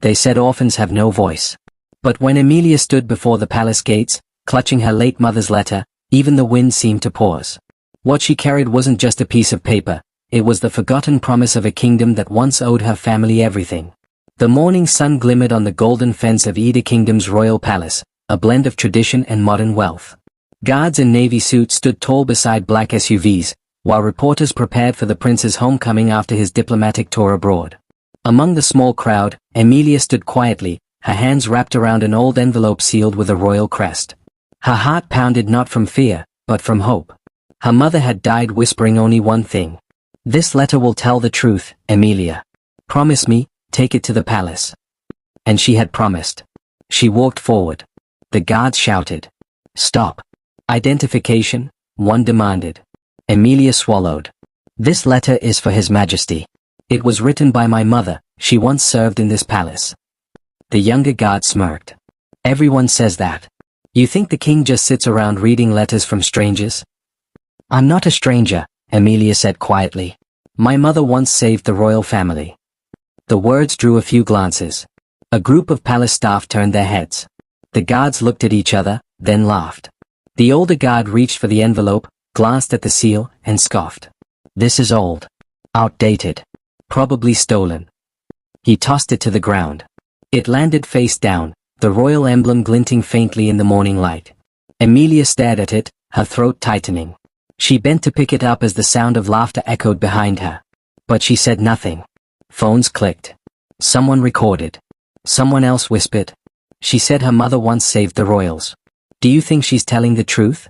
They said orphans have no voice. But when Emilia stood before the palace gates, clutching her late mother's letter, even the wind seemed to pause. What she carried wasn't just a piece of paper, it was the forgotten promise of a kingdom that once owed her family everything. The morning sun glimmered on the golden fence of Ida Kingdom's royal palace, a blend of tradition and modern wealth. Guards in navy suits stood tall beside black SUVs, while reporters prepared for the prince's homecoming after his diplomatic tour abroad. Among the small crowd, Emilia stood quietly, her hands wrapped around an old envelope sealed with a royal crest. Her heart pounded not from fear, but from hope. Her mother had died whispering only one thing. "This letter will tell the truth, Emilia. Promise me, take it to the palace." And she had promised. She walked forward. The guards shouted. "Stop." "Identification," one demanded. Emilia swallowed. "This letter is for His Majesty. It was written by my mother, she once served in this palace." The younger guard smirked. "Everyone says that. You think the king just sits around reading letters from strangers?" "I'm not a stranger," Emilia said quietly. "My mother once saved the royal family." The words drew a few glances. A group of palace staff turned their heads. The guards looked at each other, then laughed. The older guard reached for the envelope, glanced at the seal, and scoffed. "This is old. Outdated. Probably stolen." He tossed it to the ground. It landed face down, the royal emblem glinting faintly in the morning light. Emilia stared at it, her throat tightening. She bent to pick it up as the sound of laughter echoed behind her. But she said nothing. Phones clicked. Someone recorded. Someone else whispered. "She said her mother once saved the royals. Do you think she's telling the truth?"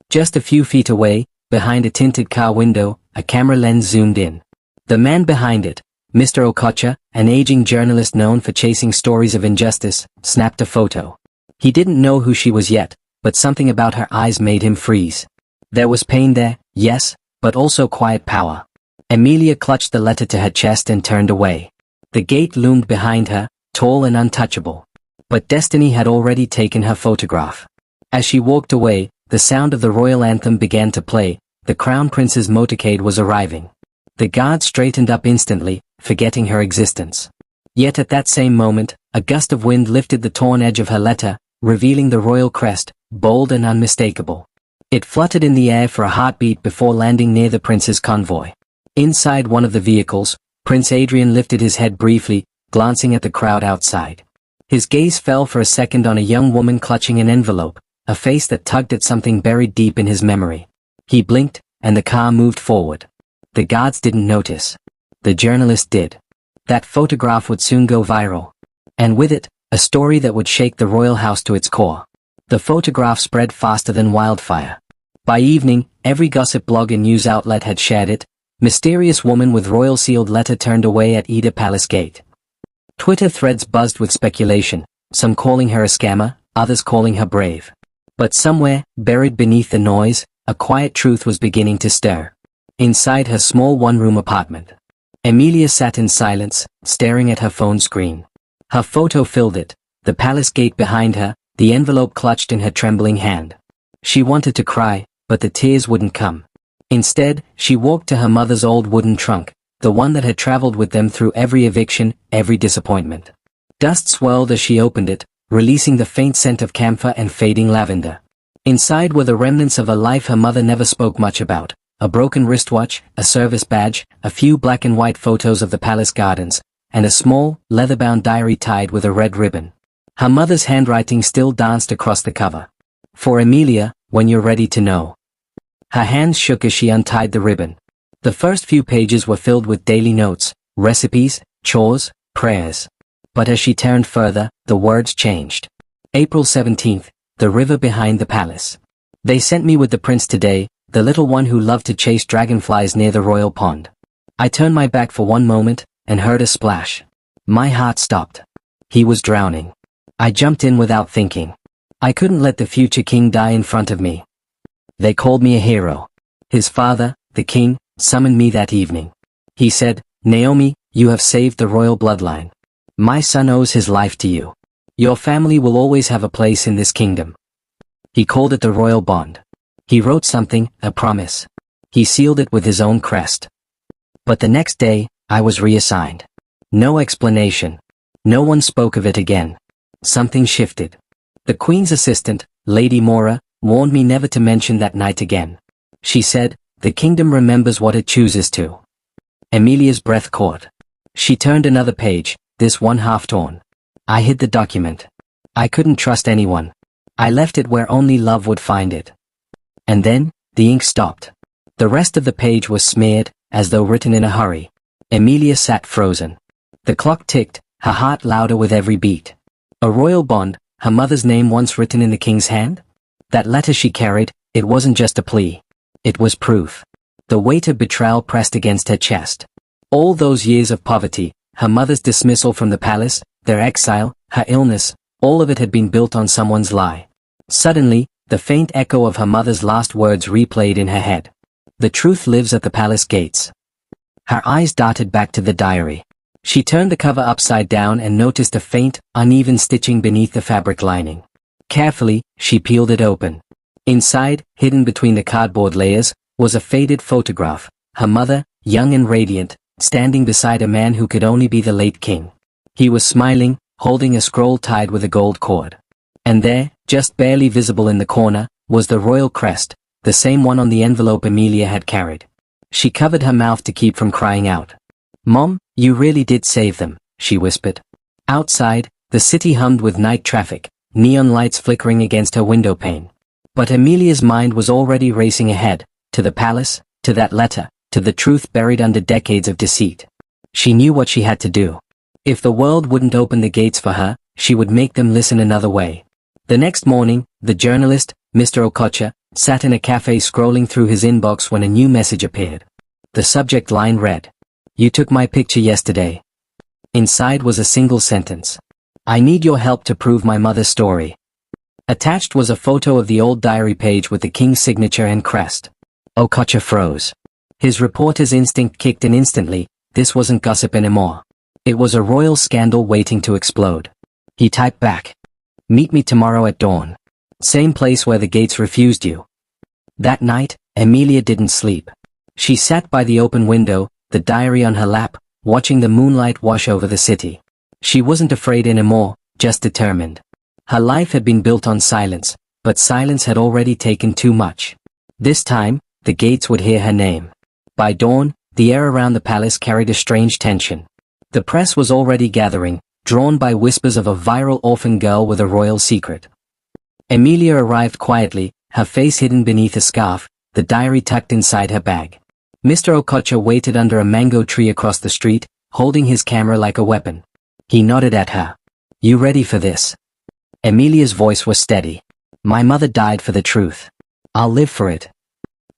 Just a few feet away, behind a tinted car window, a camera lens zoomed in. The man behind it, Mr. Okocha, an aging journalist known for chasing stories of injustice, snapped a photo. He didn't know who she was yet, but something about her eyes made him freeze. There was pain there, yes, but also quiet power. Emilia clutched the letter to her chest and turned away. The gate loomed behind her, tall and untouchable. But destiny had already taken her photograph. As she walked away, the sound of the royal anthem began to play. The crown prince's motorcade was arriving. The guard straightened up instantly, forgetting her existence. Yet at that same moment, a gust of wind lifted the torn edge of her letter, revealing the royal crest, bold and unmistakable. It fluttered in the air for a heartbeat before landing near the prince's convoy. Inside one of the vehicles, Prince Adrian lifted his head briefly, glancing at the crowd outside. His gaze fell for a second on a young woman clutching an envelope, a face that tugged at something buried deep in his memory. He blinked, and the car moved forward. The guards didn't notice. The journalist did. That photograph would soon go viral. And with it, a story that would shake the royal house to its core. The photograph spread faster than wildfire. By evening, every gossip blog and news outlet had shared it. Mysterious woman with royal sealed letter turned away at Ida Palace Gate. Twitter threads buzzed with speculation, some calling her a scammer, others calling her brave. But somewhere, buried beneath the noise, a quiet truth was beginning to stir. Inside her small one-room apartment, Emilia sat in silence, staring at her phone screen. Her photo filled it, the palace gate behind her, the envelope clutched in her trembling hand. She wanted to cry, but the tears wouldn't come. Instead, she walked to her mother's old wooden trunk, the one that had traveled with them through every eviction, every disappointment. Dust swirled as she opened it, releasing the faint scent of camphor and fading lavender. Inside were the remnants of a life her mother never spoke much about. A broken wristwatch, a service badge, a few black and white photos of the palace gardens, and a small, leather-bound diary tied with a red ribbon. Her mother's handwriting still danced across the cover. "For Emilia, when you're ready to know." Her hands shook as she untied the ribbon. The first few pages were filled with daily notes, recipes, chores, prayers. But as she turned further, the words changed. April 17th, the river behind the palace. They sent me with the prince today, the little one who loved to chase dragonflies near the royal pond. I turned my back for one moment, and heard a splash. My heart stopped. He was drowning. I jumped in without thinking. I couldn't let the future king die in front of me. They called me a hero. His father, the king, summoned me that evening. He said, "Naomi, you have saved the royal bloodline. My son owes his life to you. Your family will always have a place in this kingdom." He called it the royal bond. He wrote something, a promise. He sealed it with his own crest. But the next day, I was reassigned. No explanation. No one spoke of it again. Something shifted. The Queen's assistant, Lady Mora, warned me never to mention that night again. She said, "The kingdom remembers what it chooses to." Amelia's breath caught. She turned another page, this one half torn. I hid the document. I couldn't trust anyone. I left it where only love would find it. And then, the ink stopped. The rest of the page was smeared, as though written in a hurry. Amelia sat frozen. The clock ticked, her heart louder with every beat. A royal bond, her mother's name once written in the king's hand? That letter she carried, it wasn't just a plea. It was proof. The weight of betrayal pressed against her chest. All those years of poverty, her mother's dismissal from the palace, their exile, her illness, all of it had been built on someone's lie. Suddenly, the faint echo of her mother's last words replayed in her head. The truth lives at the palace gates. Her eyes darted back to the diary. She turned the cover upside down and noticed a faint, uneven stitching beneath the fabric lining. Carefully, she peeled it open. Inside, hidden between the cardboard layers, was a faded photograph, her mother, young and radiant, standing beside a man who could only be the late king. He was smiling, holding a scroll tied with a gold cord. And there, just barely visible in the corner, was the royal crest, the same one on the envelope Amelia had carried. She covered her mouth to keep from crying out. "Mom, you really did save them," she whispered. Outside, the city hummed with night traffic, neon lights flickering against her window pane. But Amelia's mind was already racing ahead, to the palace, to that letter, to the truth buried under decades of deceit. She knew what she had to do. If the world wouldn't open the gates for her, she would make them listen another way. The next morning, the journalist, Mr. Okocha, sat in a cafe scrolling through his inbox when a new message appeared. The subject line read, "You took my picture yesterday." Inside was a single sentence. "I need your help to prove my mother's story." Attached was a photo of the old diary page with the king's signature and crest. Okocha froze. His reporter's instinct kicked in instantly. This wasn't gossip anymore. It was a royal scandal waiting to explode. He typed back, "Meet me tomorrow at dawn. Same place where the gates refused you." That night, Amelia didn't sleep. She sat by the open window, the diary on her lap, watching the moonlight wash over the city. She wasn't afraid anymore, just determined. Her life had been built on silence, but silence had already taken too much. This time, the gates would hear her name. By dawn, the air around the palace carried a strange tension. The press was already gathering, drawn by whispers of a viral orphan girl with a royal secret. Amelia arrived quietly, her face hidden beneath a scarf, the diary tucked inside her bag. Mr. Okocha waited under a mango tree across the street, holding his camera like a weapon. He nodded at her. "You ready for this?" Amelia's voice was steady. "My mother died for the truth. I'll live for it."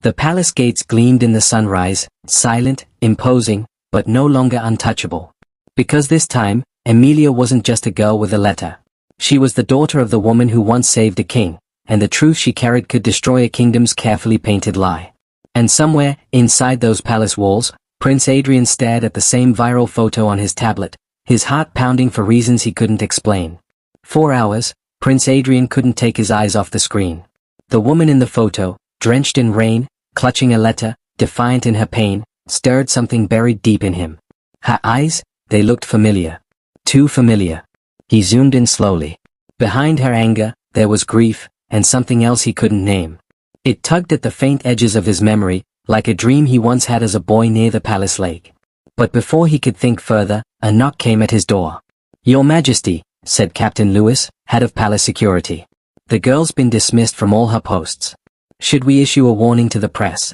The palace gates gleamed in the sunrise, silent, imposing, but no longer untouchable. Because this time, Amelia wasn't just a girl with a letter. She was the daughter of the woman who once saved a king, and the truth she carried could destroy a kingdom's carefully painted lie. And somewhere, inside those palace walls, Prince Adrian stared at the same viral photo on his tablet, his heart pounding for reasons he couldn't explain. 4 hours, Prince Adrian couldn't take his eyes off the screen. The woman in the photo, drenched in rain, clutching a letter, defiant in her pain, stirred something buried deep in him. Her eyes, they looked familiar. Too familiar. He zoomed in slowly. Behind her anger, there was grief, and something else he couldn't name. It tugged at the faint edges of his memory, like a dream he once had as a boy near the palace lake. But before he could think further, a knock came at his door. "Your Majesty," said Captain Lewis, head of palace security. "The girl's been dismissed from all her posts. Should we issue a warning to the press?"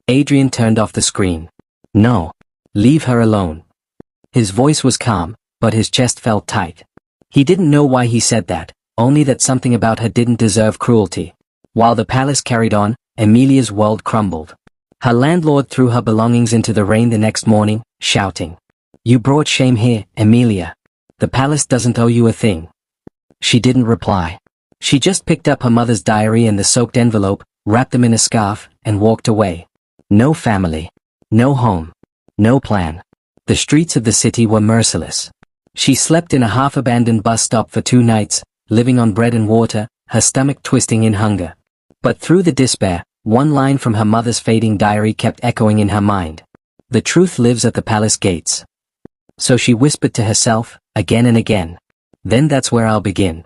Adrian turned off the screen. "No. Leave her alone." His voice was calm, but his chest felt tight. He didn't know why he said that, only that something about her didn't deserve cruelty. While the palace carried on, Amelia's world crumbled. Her landlord threw her belongings into the rain the next morning, shouting, "You brought shame here, Amelia. The palace doesn't owe you a thing." She didn't reply. She just picked up her mother's diary and the soaked envelope, wrapped them in a scarf, and walked away. No family. No home. No plan. The streets of the city were merciless. She slept in a half-abandoned bus stop for 2 nights, living on bread and water, her stomach twisting in hunger. But through the despair, one line from her mother's fading diary kept echoing in her mind. "The truth lives at the palace gates." So she whispered to herself, again and again. Then that's where I'll begin.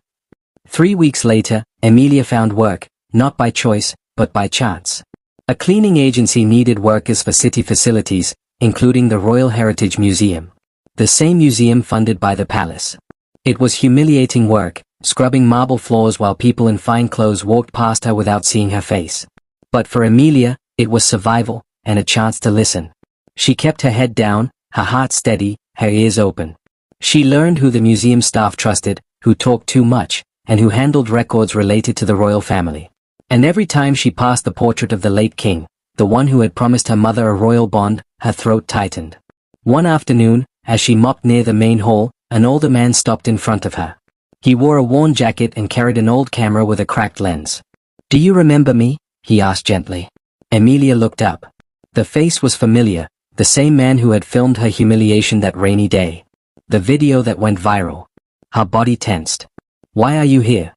3 weeks later, Emilia found work, not by choice, but by chance. A cleaning agency needed workers for city facilities, including the Royal Heritage Museum. The same museum funded by the palace. It was humiliating work, scrubbing marble floors while people in fine clothes walked past her without seeing her face. But for Emilia, it was survival, and a chance to listen. She kept her head down, her heart steady, her ears open. She learned who the museum staff trusted, who talked too much, and who handled records related to the royal family. And every time she passed the portrait of the late king, the one who had promised her mother a royal bond, her throat tightened. One afternoon, as she mopped near the main hall, an older man stopped in front of her. He wore a worn jacket and carried an old camera with a cracked lens. "Do you remember me?" he asked gently. Emilia looked up. The face was familiar, the same man who had filmed her humiliation that rainy day. The video that went viral. Her body tensed. "Why are you here?"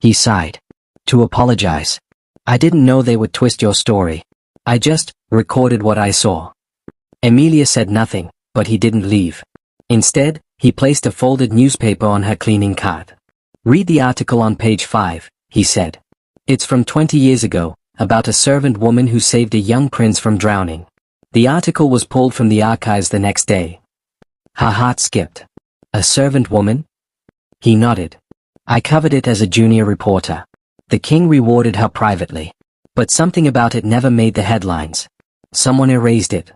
He sighed. "To apologize. I didn't know they would twist your story. I just recorded what I saw." Emilia said nothing, but he didn't leave. Instead, he placed a folded newspaper on her cleaning cart. "Read the article on page 5, he said. "It's from 20 years ago, about a servant woman who saved a young prince from drowning." The article was pulled from the archives the next day. Her heart skipped. "A servant woman?" He nodded. "I covered it as a junior reporter. The king rewarded her privately. But something about it never made the headlines. Someone erased it."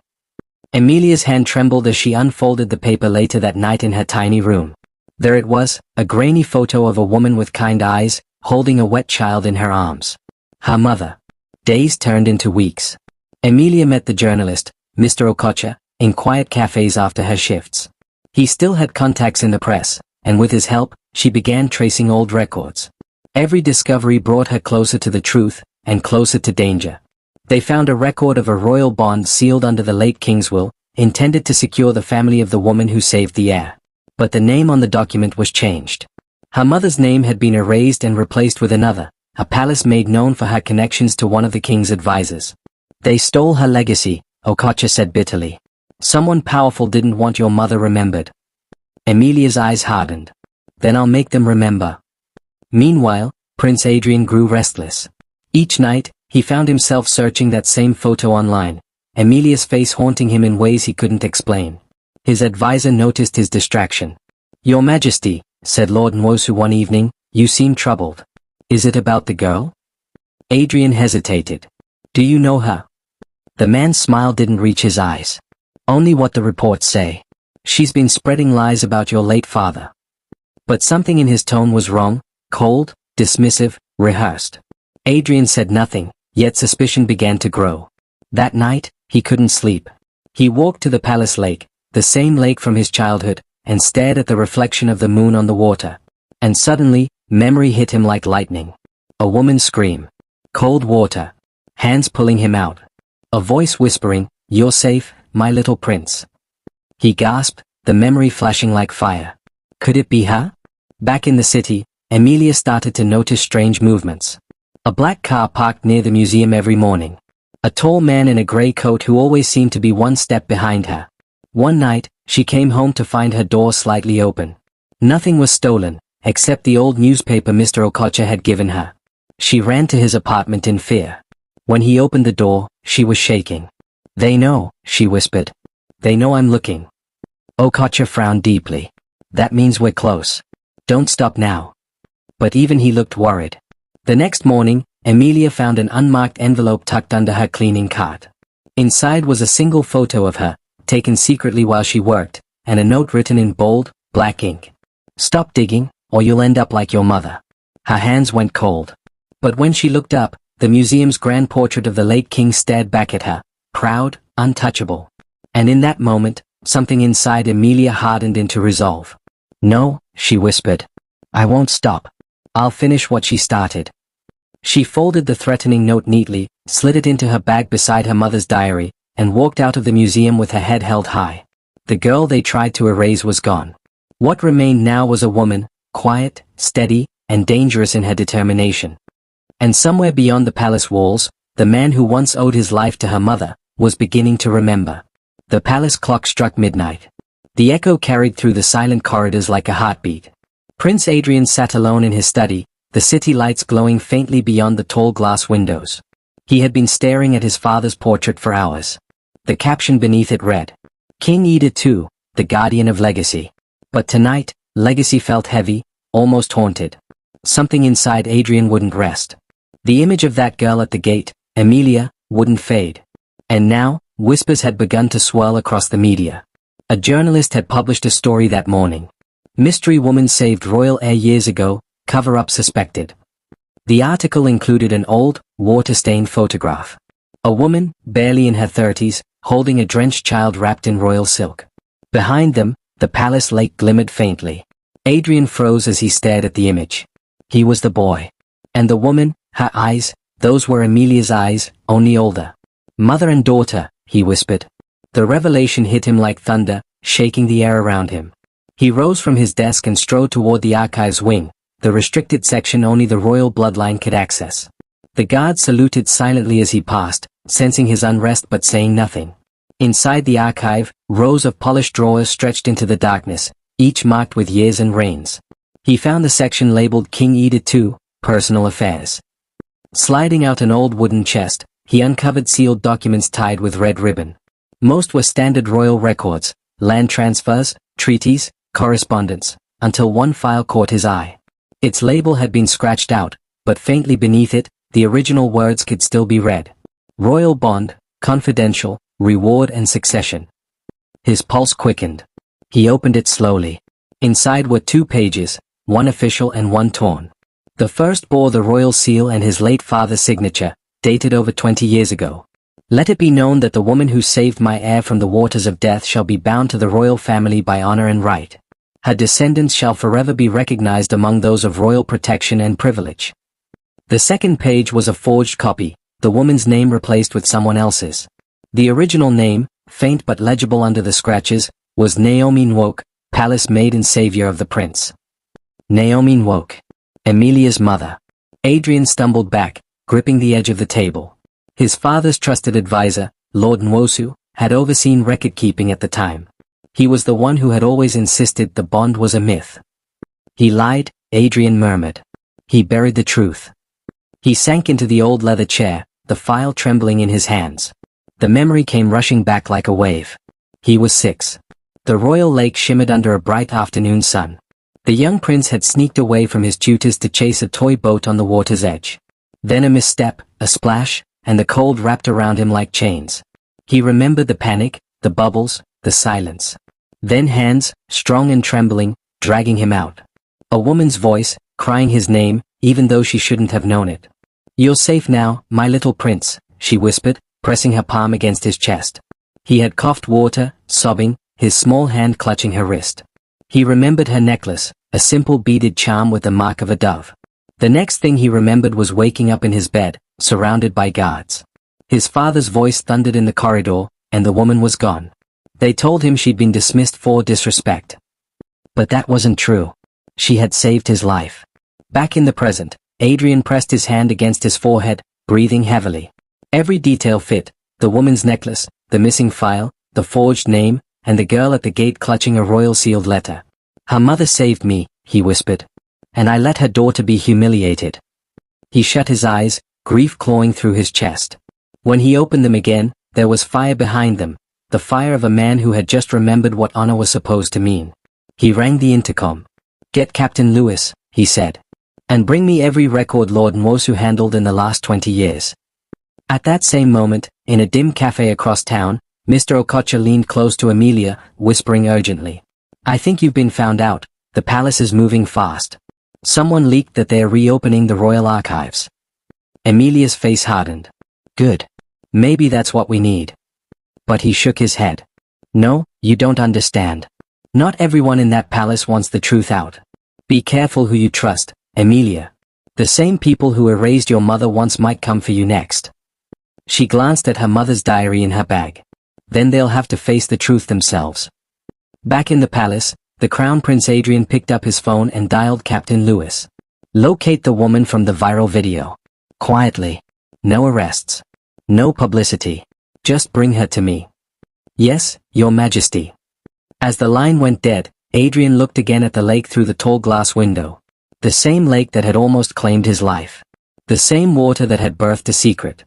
Emilia's hand trembled as she unfolded the paper later that night in her tiny room. There it was, a grainy photo of a woman with kind eyes, holding a wet child in her arms. Her mother. Days turned into weeks. Emilia met the journalist, Mr. Okocha, in quiet cafes after her shifts. He still had contacts in the press, and with his help, she began tracing old records. Every discovery brought her closer to the truth, and closer to danger. They found a record of a royal bond sealed under the late king's will, intended to secure the family of the woman who saved the heir. But the name on the document was changed. Her mother's name had been erased and replaced with another, a palace made known for her connections to one of the king's advisors. "They stole her legacy," Okocha said bitterly. "Someone powerful didn't want your mother remembered." Emilia's eyes hardened. "Then I'll make them remember." Meanwhile, Prince Adrian grew restless. Each night, he found himself searching that same photo online, Emilia's face haunting him in ways he couldn't explain. His advisor noticed his distraction. "Your Majesty," said Lord Nwosu one evening, "you seem troubled. Is it about the girl?" Adrian hesitated. "Do you know her?" The man's smile didn't reach his eyes. "Only what the reports say. She's been spreading lies about your late father." But something in his tone was wrong, cold, dismissive, rehearsed. Adrian said nothing, yet suspicion began to grow. That night, he couldn't sleep. He walked to the palace lake, the same lake from his childhood, and stared at the reflection of the moon on the water. And suddenly, memory hit him like lightning. A woman's scream. Cold water. Hands pulling him out. A voice whispering, "You're safe, my little prince." He gasped, the memory flashing like fire. Could it be her? Back in the city, Emilia started to notice strange movements. A black car parked near the museum every morning. A tall man in a grey coat who always seemed to be one step behind her. One night, she came home to find her door slightly open. Nothing was stolen, except the old newspaper Mr. Okocha had given her. She ran to his apartment in fear. When he opened the door, she was shaking. "They know," she whispered. "They know I'm looking." Okocha frowned deeply. "That means we're close. Don't stop now." But even he looked worried. The next morning, Emilia found an unmarked envelope tucked under her cleaning cart. Inside was a single photo of her, taken secretly while she worked, and a note written in bold, black ink. "Stop digging, or you'll end up like your mother." Her hands went cold. But when she looked up, the museum's grand portrait of the late king stared back at her, proud, untouchable. And in that moment, something inside Emilia hardened into resolve. "No," she whispered. "I won't stop. I'll finish what she started." She folded the threatening note neatly, slid it into her bag beside her mother's diary, and walked out of the museum with her head held high. The girl they tried to erase was gone. What remained now was a woman, quiet, steady, and dangerous in her determination. And somewhere beyond the palace walls, the man who once owed his life to her mother, was beginning to remember. The palace clock struck midnight. The echo carried through the silent corridors like a heartbeat. Prince Adrian sat alone in his study, the city lights glowing faintly beyond the tall glass windows. He had been staring at his father's portrait for hours. The caption beneath it read, "King Ida II, the guardian of legacy." But tonight, legacy felt heavy, almost haunted. Something inside Adrian wouldn't rest. The image of that girl at the gate, Emilia, wouldn't fade. And now, whispers had begun to swirl across the media. A journalist had published a story that morning. Mystery woman saved royal heir years ago, cover-up suspected. The article included an old, water-stained photograph. A woman, barely in her 30s, holding a drenched child wrapped in royal silk. Behind them, the palace lake glimmered faintly. Adrian froze as he stared at the image. He was the boy. And the woman, her eyes, those were Emilia's eyes, only older. "Mother and daughter," he whispered. The revelation hit him like thunder, shaking the air around him. He rose from his desk and strode toward the archives wing, the restricted section only the royal bloodline could access. The guard saluted silently as he passed, sensing his unrest but saying nothing. Inside the archive, rows of polished drawers stretched into the darkness, each marked with years and reigns. He found the section labeled King Ida II, Personal Affairs. Sliding out an old wooden chest, he uncovered sealed documents tied with red ribbon. Most were standard royal records, land transfers, treaties, correspondence, until one file caught his eye. Its label had been scratched out, but faintly beneath it, the original words could still be read. Royal Bond, Confidential, Reward and Succession. His pulse quickened. He opened it slowly. Inside were 2 pages, one official and one torn. The first bore the royal seal and his late father's signature, dated over 20 years ago. "Let it be known that the woman who saved my heir from the waters of death shall be bound to the royal family by honor and right. Her descendants shall forever be recognized among those of royal protection and privilege." The second page was a forged copy, the woman's name replaced with someone else's. The original name, faint but legible under the scratches, was Naomi Nwoke, palace maid and savior of the prince. Naomi Nwoke. Emilia's mother. Adrian stumbled back, gripping the edge of the table. His father's trusted advisor, Lord Nwosu, had overseen record-keeping at the time. He was the one who had always insisted the bond was a myth. He lied, Adrian murmured. He buried the truth. He sank into the old leather chair, the file trembling in his hands. The memory came rushing back like a wave. He was 6. The royal lake shimmered under a bright afternoon sun. The young prince had sneaked away from his tutors to chase a toy boat on the water's edge. Then a misstep, a splash, and the cold wrapped around him like chains. He remembered the panic, the bubbles, the silence. Then hands, strong and trembling, dragging him out. A woman's voice, crying his name, even though she shouldn't have known it. "You're safe now, my little prince," she whispered, pressing her palm against his chest. He had coughed water, sobbing, his small hand clutching her wrist. He remembered her necklace, a simple beaded charm with the mark of a dove. The next thing he remembered was waking up in his bed, surrounded by guards. His father's voice thundered in the corridor, and the woman was gone. They told him she'd been dismissed for disrespect. But that wasn't true. She had saved his life. Back in the present, Adrian pressed his hand against his forehead, breathing heavily. Every detail fit, the woman's necklace, the missing file, the forged name, and the girl at the gate clutching a royal sealed letter. "Her mother saved me," he whispered. "And I let her daughter be humiliated." He shut his eyes, grief clawing through his chest. When he opened them again, there was fire behind them, the fire of a man who had just remembered what honor was supposed to mean. He rang the intercom. "Get Captain Lewis," he said. "And bring me every record Lord Nwosu handled in the last 20 years. At that same moment, in a dim cafe across town, Mr. Okocha leaned close to Emilia, whispering urgently. "I think you've been found out. The palace is moving fast. Someone leaked that they are reopening the royal archives." Emilia's face hardened. "Good. Maybe that's what we need." But he shook his head. "No, you don't understand. Not everyone in that palace wants the truth out. Be careful who you trust, Emilia. The same people who erased your mother once might come for you next." She glanced at her mother's diary in her bag. Then they'll have to face the truth themselves. Back in the palace, the Crown Prince Adrian picked up his phone and dialed Captain Lewis. "Locate the woman from the viral video. Quietly. No arrests. No publicity. Just bring her to me." "Yes, Your Majesty." As the line went dead, Adrian looked again at the lake through the tall glass window. The same lake that had almost claimed his life. The same water that had birthed a secret.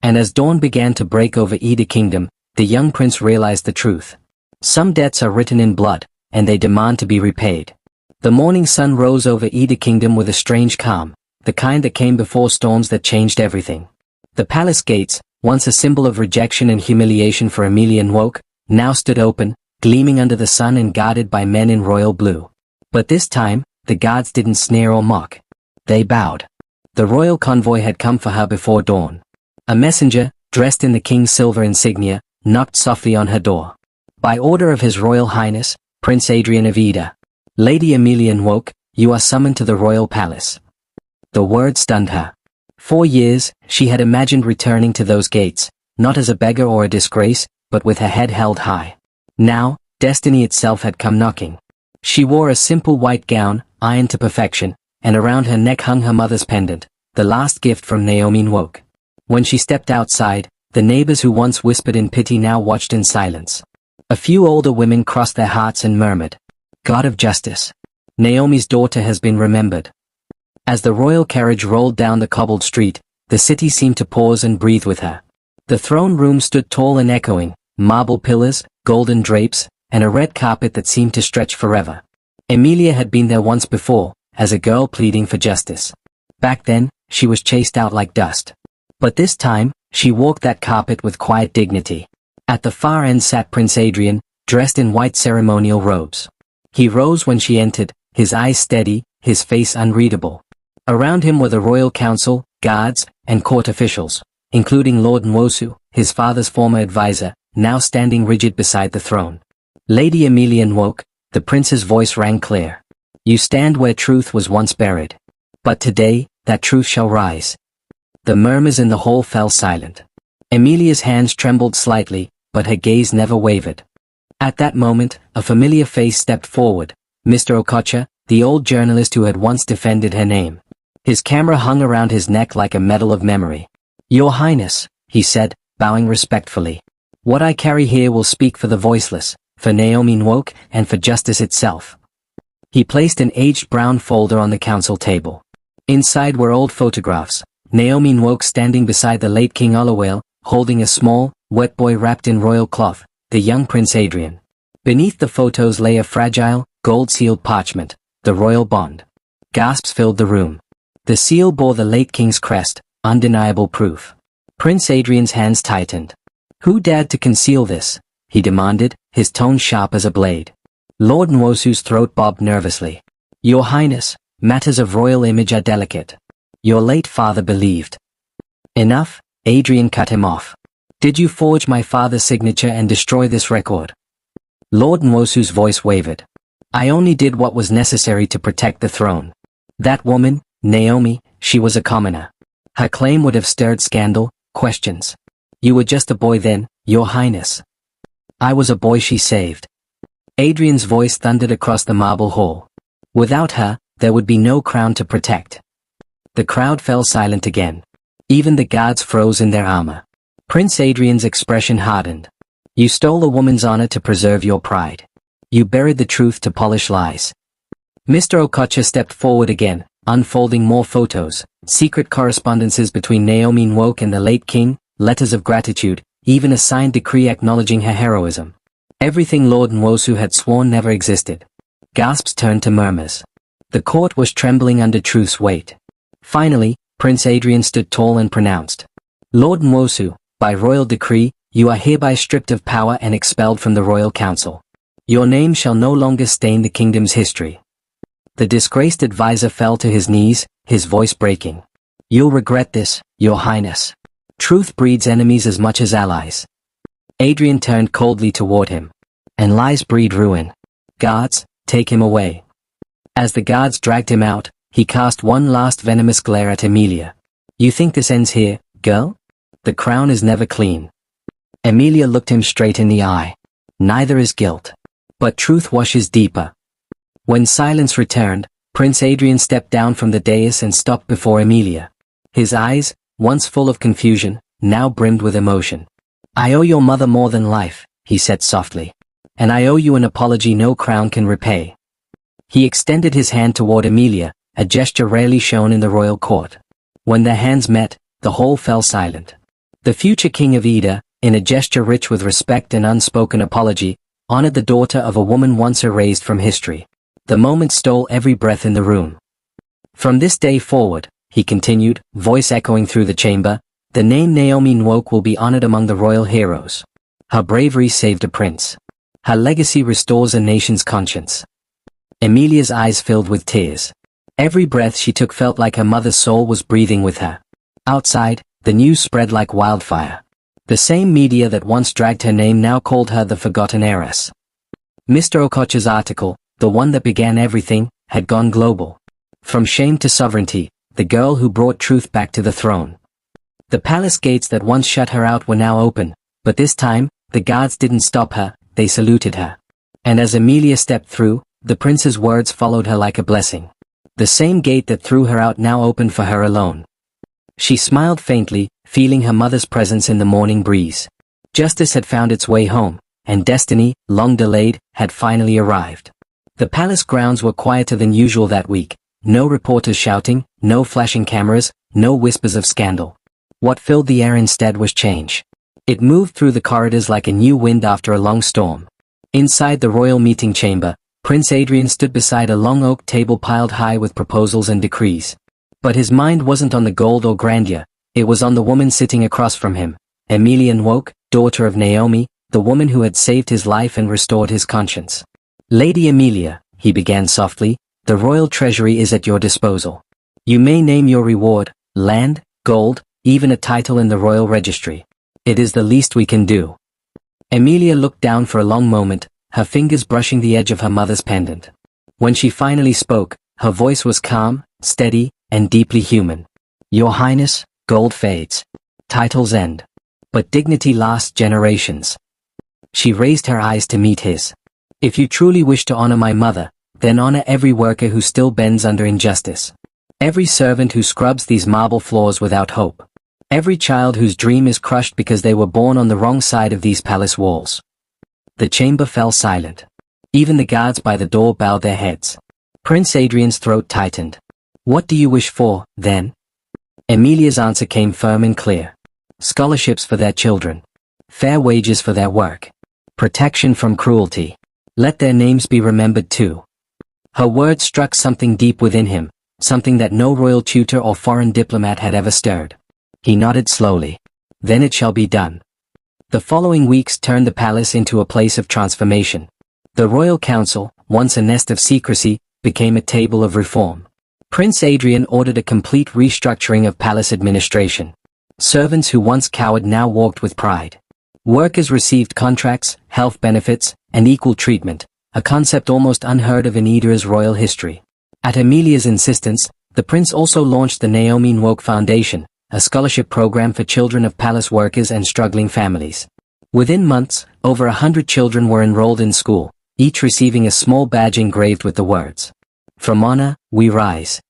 And as dawn began to break over Eda Kingdom, the young prince realized the truth. Some debts are written in blood, and they demand to be repaid. The morning sun rose over Eda Kingdom with a strange calm, the kind that came before storms that changed everything. The palace gates, once a symbol of rejection and humiliation for Emilia Nwok, now stood open, gleaming under the sun and guarded by men in royal blue. But this time, the guards didn't sneer or mock. They bowed. The royal convoy had come for her before dawn. A messenger, dressed in the king's silver insignia, knocked softly on her door. By order of His Royal Highness, Prince Adrian of Eda. Lady Emilia Nwok, you are summoned to the royal palace. The word stunned her. 4 years, she had imagined returning to those gates, not as a beggar or a disgrace, but with her head held high. Now, destiny itself had come knocking. She wore a simple white gown, ironed to perfection, and around her neck hung her mother's pendant, the last gift from Naomi Nwok. When she stepped outside, the neighbors who once whispered in pity now watched in silence. A few older women crossed their hearts and murmured, God of justice. Naomi's daughter has been remembered. As the royal carriage rolled down the cobbled street, the city seemed to pause and breathe with her. The throne room stood tall and echoing, marble pillars, golden drapes, and a red carpet that seemed to stretch forever. Emilia had been there once before, as a girl pleading for justice. Back then, she was chased out like dust. But this time, she walked that carpet with quiet dignity. At the far end sat Prince Adrian, dressed in white ceremonial robes. He rose when she entered, his eyes steady, his face unreadable. Around him were the royal council, guards, and court officials, including Lord Nwosu, his father's former advisor, now standing rigid beside the throne. Lady Emilia Nwok, the prince's voice rang clear. You stand where truth was once buried. But today, that truth shall rise. The murmurs in the hall fell silent. Emilia's hands trembled slightly, but her gaze never wavered. At that moment, a familiar face stepped forward, Mr. Okocha, the old journalist who had once defended her name. His camera hung around his neck like a medal of memory. Your Highness, he said, bowing respectfully. What I carry here will speak for the voiceless, for Naomi Nwok, and for justice itself. He placed an aged brown folder on the council table. Inside were old photographs, Naomi Nwok standing beside the late King Olawale, holding a small, wet boy wrapped in royal cloth, the young Prince Adrian. Beneath the photos lay a fragile, gold-sealed parchment, the royal bond. Gasps filled the room. The seal bore the late king's crest, undeniable proof. Prince Adrian's hands tightened. Who dared to conceal this? He demanded, his tone sharp as a blade. Lord Nwosu's throat bobbed nervously. Your Highness, matters of royal image are delicate. Your late father believed. Enough, Adrian cut him off. Did you forge my father's signature and destroy this record? Lord Nwosu's voice wavered. I only did what was necessary to protect the throne. That woman, Naomi, she was a commoner. Her claim would have stirred scandal, questions. You were just a boy then, Your Highness. I was a boy she saved. Adrian's voice thundered across the marble hall. Without her, there would be no crown to protect. The crowd fell silent again. Even the guards froze in their armor. Prince Adrian's expression hardened. You stole a woman's honor to preserve your pride. You buried the truth to polish lies. Mr. Okocha stepped forward again, unfolding more photos, secret correspondences between Naomi Nwok and the late king, letters of gratitude, even a signed decree acknowledging her heroism. Everything Lord Nwosu had sworn never existed. Gasps turned to murmurs. The court was trembling under truth's weight. Finally, Prince Adrian stood tall and pronounced. Lord Nwosu, by royal decree, you are hereby stripped of power and expelled from the royal council. Your name shall no longer stain the kingdom's history. The disgraced advisor fell to his knees, his voice breaking. You'll regret this, Your Highness. Truth breeds enemies as much as allies. Adrian turned coldly toward him. And lies breed ruin. Guards, take him away. As the guards dragged him out, he cast one last venomous glare at Emilia. You think this ends here, girl? The crown is never clean. Emilia looked him straight in the eye. Neither is guilt. But truth washes deeper. When silence returned, Prince Adrian stepped down from the dais and stopped before Emilia. His eyes, once full of confusion, now brimmed with emotion. I owe your mother more than life, he said softly. and I owe you an apology no crown can repay." He extended his hand toward Emilia, a gesture rarely shown in the royal court. When their hands met, the hall fell silent. The future king of Ida, in a gesture rich with respect and unspoken apology, honored the daughter of a woman once erased from history. The moment stole every breath in the room. "From this day forward," he continued, voice echoing through the chamber, "the name Naomi Nwoke will be honored among the royal heroes. Her bravery saved a prince. Her legacy restores a nation's conscience." Emilia's eyes filled with tears. Every breath she took felt like her mother's soul was breathing with her. Outside, the news spread like wildfire. The same media that once dragged her name now called her the forgotten heiress. Mr. Okocha's article, the one that began everything, had gone global. From shame to sovereignty, the girl who brought truth back to the throne. The palace gates that once shut her out were now open, but this time, the guards didn't stop her, they saluted her. And as Emilia stepped through, the prince's words followed her like a blessing. The same gate that threw her out now opened for her alone. She smiled faintly, feeling her mother's presence in the morning breeze. Justice had found its way home, and destiny, long delayed, had finally arrived. The palace grounds were quieter than usual that week. No reporters shouting, no flashing cameras, no whispers of scandal. What filled the air instead was change. It moved through the corridors like a new wind after a long storm. Inside the royal meeting chamber, Prince Adrian stood beside a long oak table piled high with proposals and decrees. But his mind wasn't on the gold or grandeur, it was on the woman sitting across from him, Emilia Nwoke, daughter of Naomi, the woman who had saved his life and restored his conscience. "Lady Emilia," he began softly, "the royal treasury is at your disposal. You may name your reward, land, gold, even a title in the royal registry. It is the least we can do." Emilia looked down for a long moment, her fingers brushing the edge of her mother's pendant. When she finally spoke, her voice was calm, steady, and deeply human. "Your Highness, gold fades. Titles end. But dignity lasts generations." She raised her eyes to meet his. "If you truly wish to honor my mother, then honor every worker who still bends under injustice. Every servant who scrubs these marble floors without hope. Every child whose dream is crushed because they were born on the wrong side of these palace walls." The chamber fell silent. Even the guards by the door bowed their heads. Prince Adrian's throat tightened. "What do you wish for, then?" Emilia's answer came firm and clear. "Scholarships for their children. Fair wages for their work. Protection from cruelty. Let their names be remembered too." Her words struck something deep within him, something that no royal tutor or foreign diplomat had ever stirred. He nodded slowly. "Then it shall be done." The following weeks turned the palace into a place of transformation. The royal council, once a nest of secrecy, became a table of reform. Prince Adrian ordered a complete restructuring of palace administration. Servants who once cowered now walked with pride. Workers received contracts, health benefits, and equal treatment, a concept almost unheard of in Ida's royal history. At Emilia's insistence, the prince also launched the Naomi Nwoke Foundation, a scholarship program for children of palace workers and struggling families. Within months, over 100 children were enrolled in school, each receiving a small badge engraved with the words, "From honor, we rise."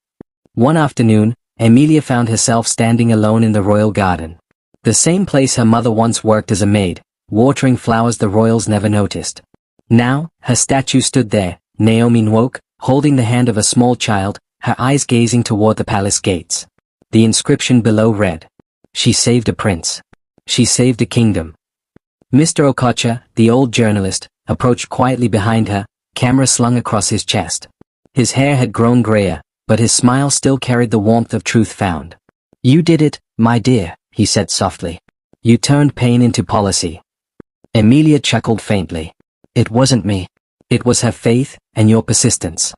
One afternoon, Emilia found herself standing alone in the royal garden. The same place her mother once worked as a maid, watering flowers the royals never noticed. Now, her statue stood there, Naomi Nwoke, holding the hand of a small child, her eyes gazing toward the palace gates. The inscription below read, "She saved a prince. She saved a kingdom." Mr. Okocha, the old journalist, approached quietly behind her, camera slung across his chest. His hair had grown grayer, but his smile still carried the warmth of truth found. "You did it, my dear," he said softly. "You turned pain into policy." Emilia chuckled faintly. "It wasn't me. It was her faith, and your persistence."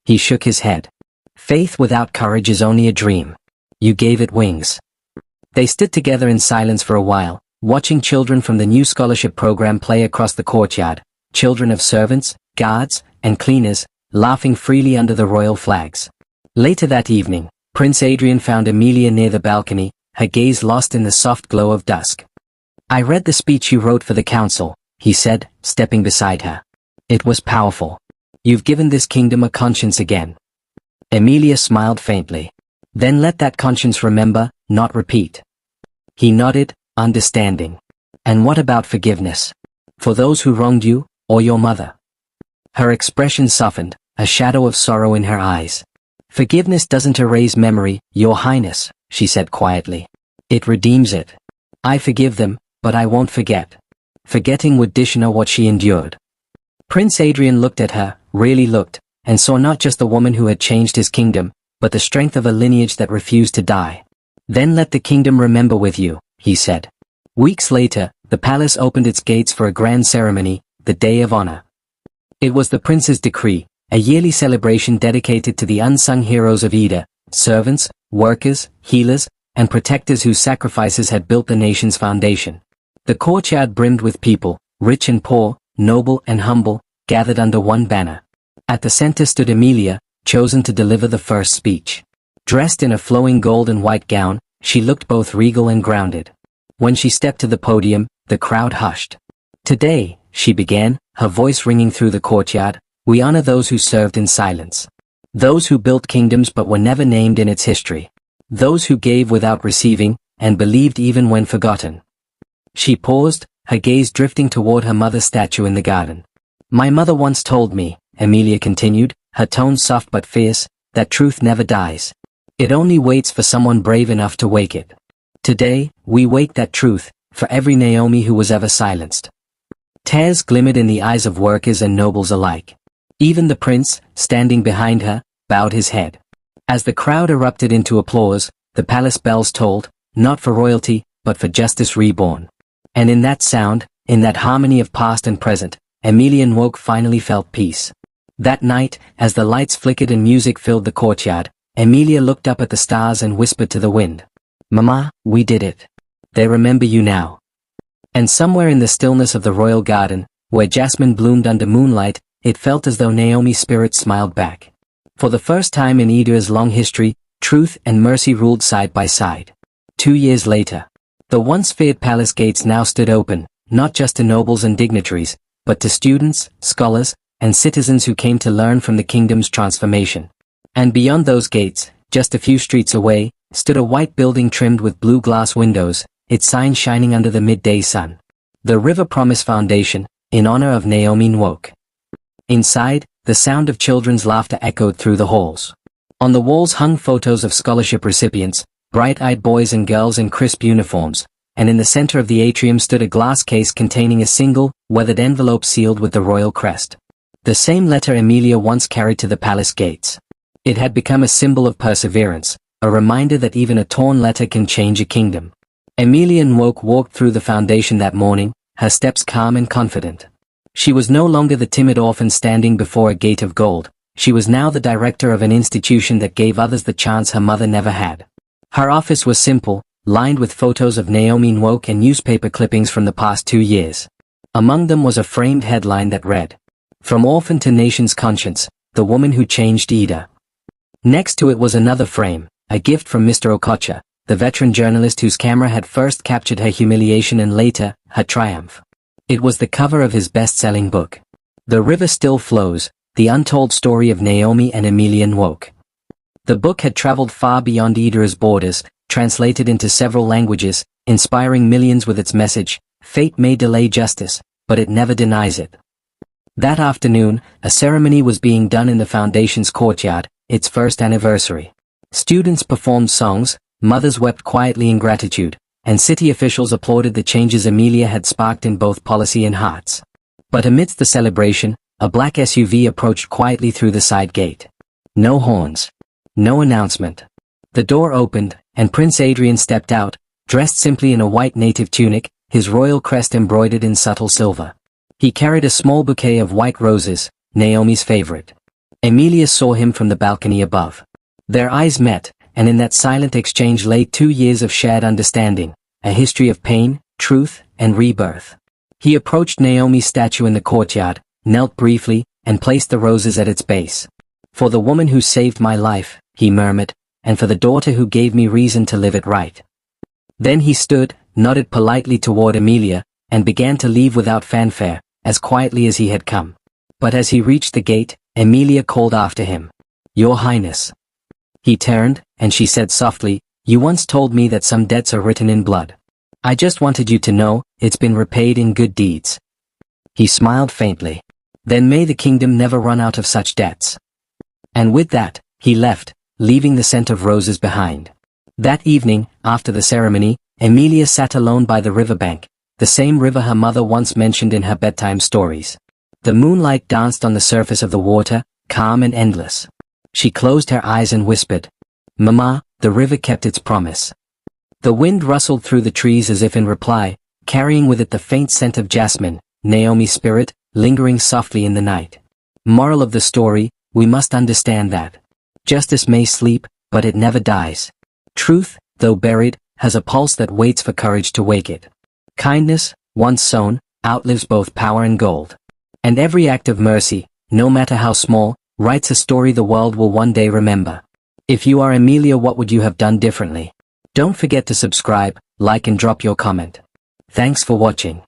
He shook his head. "Faith without courage is only a dream. You gave it wings." They stood together in silence for a while, watching children from the new scholarship program play across the courtyard, children of servants, guards, and cleaners, laughing freely under the royal flags. Later that evening, Prince Adrian found Emilia near the balcony, her gaze lost in the soft glow of dusk. "I read the speech you wrote for the council," he said, stepping beside her. "It was powerful. You've given this kingdom a conscience again." Emilia smiled faintly. "Then let that conscience remember, not repeat." He nodded, understanding. "And what about forgiveness? For those who wronged you, or your mother?" Her expression softened, a shadow of sorrow in her eyes. "Forgiveness doesn't erase memory, Your Highness," she said quietly. "It redeems it. I forgive them, but I won't forget. Forgetting would dishonor what she endured." Prince Adrian looked at her, really looked, and saw not just the woman who had changed his kingdom, but the strength of a lineage that refused to die. "Then let the kingdom remember with you," he said. Weeks later, the palace opened its gates for a grand ceremony, the Day of Honor. It was the prince's decree, a yearly celebration dedicated to the unsung heroes of Ida, servants, workers, healers, and protectors whose sacrifices had built the nation's foundation. The courtyard brimmed with people, rich and poor, noble and humble, gathered under one banner. At the center stood Emilia, chosen to deliver the first speech. Dressed in a flowing gold and white gown, she looked both regal and grounded. When she stepped to the podium, the crowd hushed. "Today," she began, her voice ringing through the courtyard, "we honor those who served in silence. Those who built kingdoms but were never named in its history. Those who gave without receiving, and believed even when forgotten." She paused, her gaze drifting toward her mother's statue in the garden. "My mother once told me," Emilia continued, her tone soft but fierce, "that truth never dies. It only waits for someone brave enough to wake it. Today, we wake that truth, for every Naomi who was ever silenced." Tears glimmered in the eyes of workers and nobles alike. Even the prince, standing behind her, bowed his head. As the crowd erupted into applause, the palace bells tolled, not for royalty, but for justice reborn. And in that sound, in that harmony of past and present, Emilia Nwoke finally felt peace. That night, as the lights flickered and music filled the courtyard, Emilia looked up at the stars and whispered to the wind, "Mama, we did it. They remember you now." And somewhere in the stillness of the royal garden, where jasmine bloomed under moonlight, it felt as though Naomi's spirit smiled back. For the first time in Ida's long history, truth and mercy ruled side by side. 2 years later, the once feared palace gates now stood open, not just to nobles and dignitaries, but to students, scholars, and citizens who came to learn from the kingdom's transformation. And beyond those gates, just a few streets away, stood a white building trimmed with blue glass windows, its sign shining under the midday sun. The River Promise Foundation, in honor of Naomi Nwoke. Inside, the sound of children's laughter echoed through the halls. On the walls hung photos of scholarship recipients, bright-eyed boys and girls in crisp uniforms, and in the center of the atrium stood a glass case containing a single, weathered envelope sealed with the royal crest. The same letter Emilia once carried to the palace gates. It had become a symbol of perseverance, a reminder that even a torn letter can change a kingdom. Emilia Nwoke walked through the foundation that morning, her steps calm and confident. She was no longer the timid orphan standing before a gate of gold. She was now the director of an institution that gave others the chance her mother never had. Her office was simple, lined with photos of Naomi Nwoke and newspaper clippings from the past 2 years. Among them was a framed headline that read, "From Orphan to Nation's Conscience, the Woman Who Changed Ida." Next to it was another frame, a gift from Mr. Okocha, the veteran journalist whose camera had first captured her humiliation and later, her triumph. It was the cover of his best-selling book. The River Still Flows, The Untold Story of Naomi and Emilia Nwoke. The book had traveled far beyond Ida's borders, translated into several languages, inspiring millions with its message, "Fate may delay justice, but it never denies it." That afternoon, a ceremony was being done in the foundation's courtyard, its first anniversary. Students performed songs, mothers wept quietly in gratitude, and city officials applauded the changes Emilia had sparked in both policy and hearts. But amidst the celebration, a black SUV approached quietly through the side gate. No horns. No announcement. The door opened, and Prince Adrian stepped out, dressed simply in a white native tunic, his royal crest embroidered in subtle silver. He carried a small bouquet of white roses, Naomi's favorite. Emilia saw him from the balcony above. Their eyes met, and in that silent exchange lay 2 years of shared understanding, a history of pain, truth, and rebirth. He approached Naomi's statue in the courtyard, knelt briefly, and placed the roses at its base. "For the woman who saved my life," he murmured, "and for the daughter who gave me reason to live it right." Then he stood, nodded politely toward Emilia, and began to leave without fanfare, as quietly as he had come. But as he reached the gate, Emilia called after him, "Your Highness." He turned, and she said softly, "You once told me that some debts are written in blood. I just wanted you to know, it's been repaid in good deeds." He smiled faintly. Then may the kingdom never run out of such debts. And with that, he left, leaving the scent of roses behind. That evening, after the ceremony, Emilia sat alone by the riverbank, the same river her mother once mentioned in her bedtime stories. The moonlight danced on the surface of the water, calm and endless. She closed her eyes and whispered, "Mama, the river kept its promise." The wind rustled through the trees as if in reply, carrying with it the faint scent of jasmine, Naomi's spirit, lingering softly in the night. Moral of the story, we must understand that justice may sleep, but it never dies. Truth, though buried, has a pulse that waits for courage to wake it. Kindness, once sown, outlives both power and gold. And every act of mercy, no matter how small, writes a story the world will one day remember. If you are Emilia, what would you have done differently? Don't forget to subscribe, like and drop your comment. Thanks for watching.